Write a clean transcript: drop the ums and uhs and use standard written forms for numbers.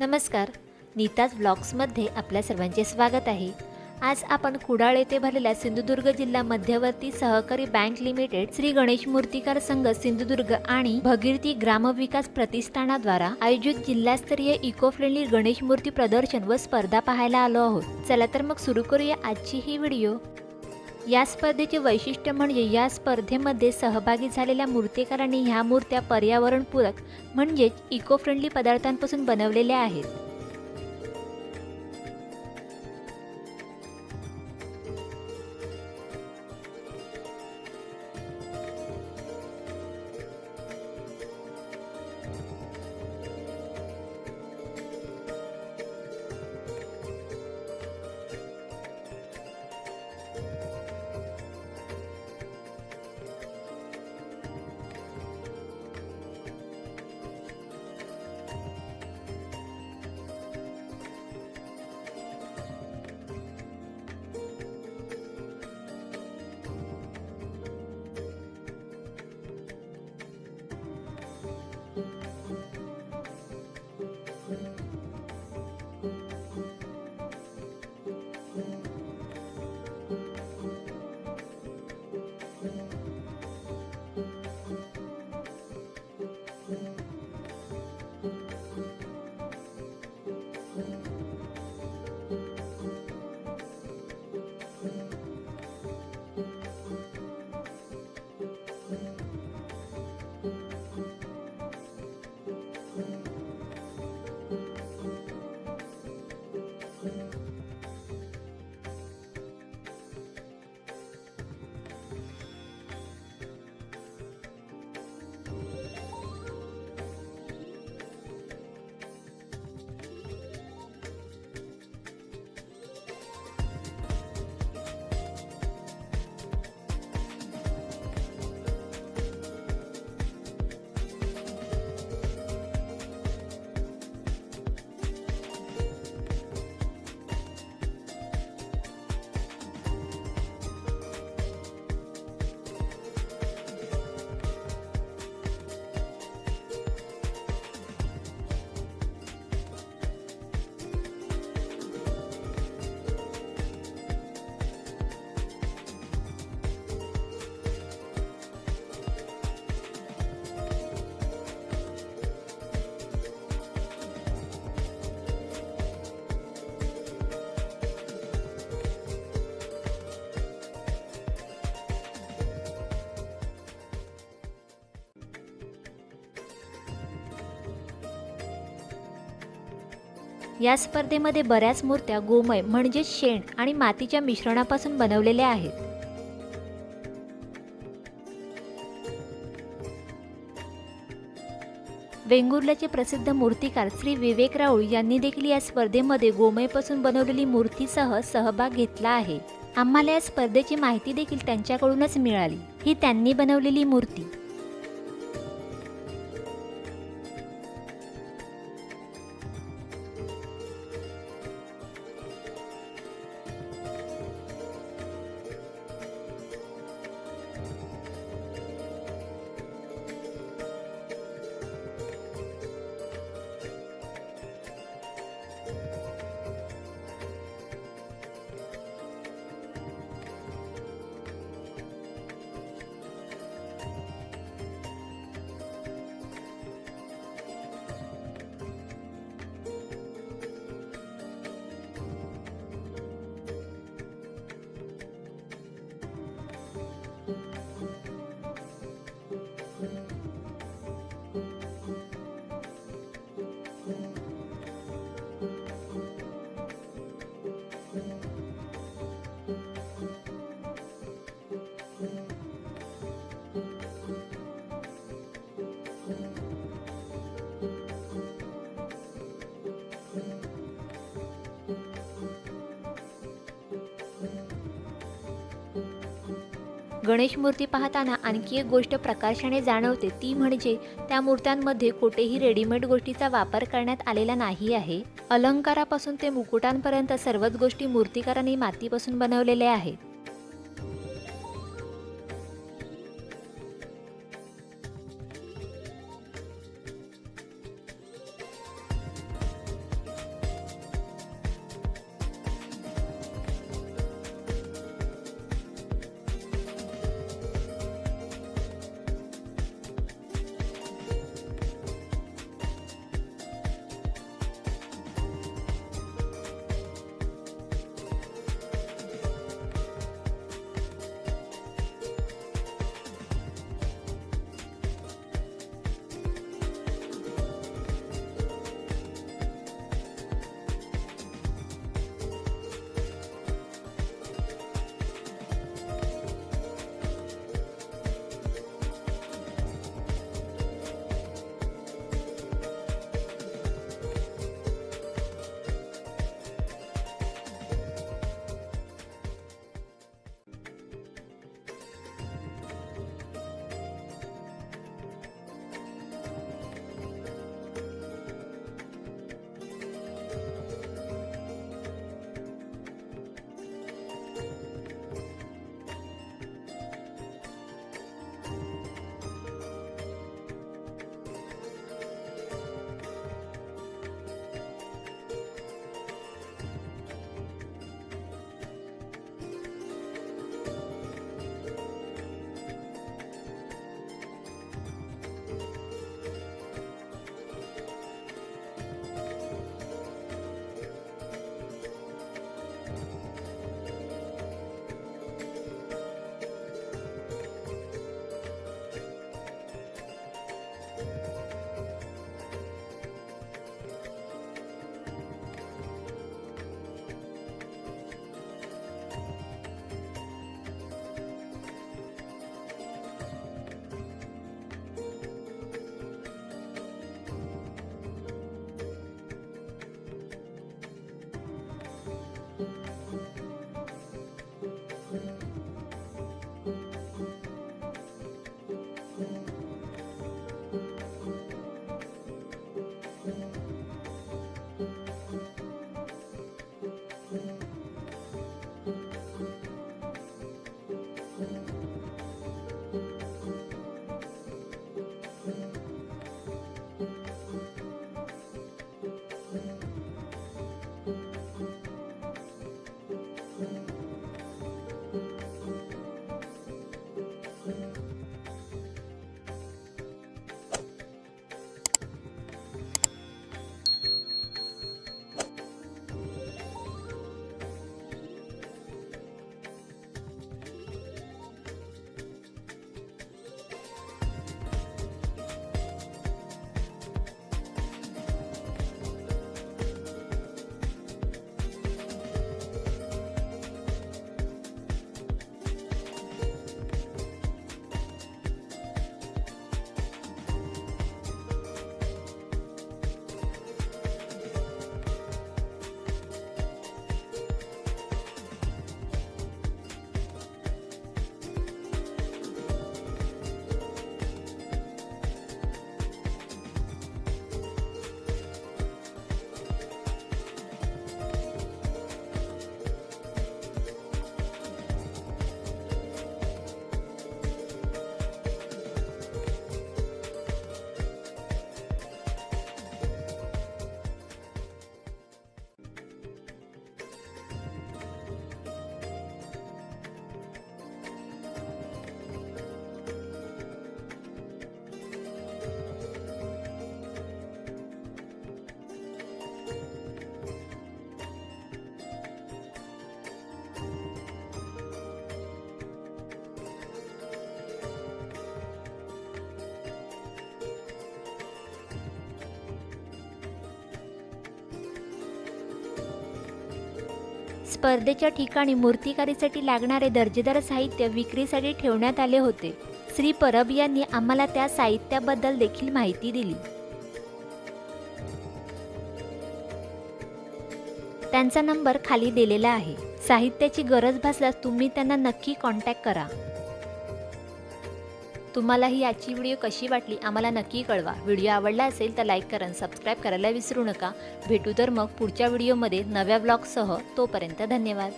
नमस्कार. नीताज ब्लॉग्समध्ये आपल्या सर्वांचे स्वागत आहे. आज आपण कुडाळ येथे भरलेल्या सिंधुदुर्ग जिल्हा मध्यवर्ती सहकारी बँक लिमिटेड, श्री गणेश मूर्तिकार संघ सिंधुदुर्ग आणि भगीरथी ग्रामविकास प्रतिष्ठानाद्वारा आयोजित जिल्हास्तरीय इको फ्रेंडली गणेश मूर्ती प्रदर्शन व स्पर्धा पाहायला आलो आहोत. चला तर मग सुरू करूया आजची ही व्हिडिओ. या स्पर्धेचे वैशिष्ट्य म्हणजे या स्पर्धेमध्ये सहभागी झालेल्या मूर्तिकारांनी ह्या मूर्त्या पर्यावरणपूरक म्हणजेच इको फ्रेंडली पदार्थांपासून बनवलेल्या आहेत. या स्पर्धेमध्ये बऱ्याच मूर्त्या गोमय म्हणजे शेण आणि मातीच्या मिश्रणापासून बनवलेल्या आहेत. वेंगुर्ल्याचे प्रसिद्ध मूर्तिकार श्री विवेक राऊळ यांनी देखील या स्पर्धेमध्ये गोमयपासून बनवलेली मूर्तीसह सहभाग घेतला आहे. आम्हाला या स्पर्धेची माहिती देखील त्यांच्याकडूनच मिळाली. ही त्यांनी बनवलेली मूर्ती. गणेश मूर्ती पाहताना आणखी एक गोष्ट प्रकाशाने जाणवते, ती म्हणजे त्या मूर्त्यांमध्ये कोठेही रेडीमेड गोष्टीचा वापर करण्यात आलेला नाही आहे. अलंकारापासून ते मुकुटांपर्यंत सर्वच गोष्टी मूर्तिकारांनी मातीपासून बनवलेल्या आहेत. स्पर्धेच्या ठिकाणी मूर्तिकारीसाठी लागणारे दर्जेदार साहित्य विक्रीसाठी ठेवण्यात आले होते. श्री परब यांनी आम्हाला त्या साहित्याबद्दल देखील माहिती दिली. त्यांचा नंबर खाली दिलेला आहे. साहित्याची गरज भासल्यास तुम्ही त्यांना नक्की कॉन्टॅक्ट करा. तुम्हाला ही आजची व्हिडिओ कशी वाटली आम्हाला नक्की कळवा. व्हिडिओ आवडला असेल तर लाईक करा, सबस्क्राईब करायला विसरू नका. भेटू तर मग पुढच्या व्हिडिओमध्ये नव्या व्लॉगसह. तोपर्यंत धन्यवाद.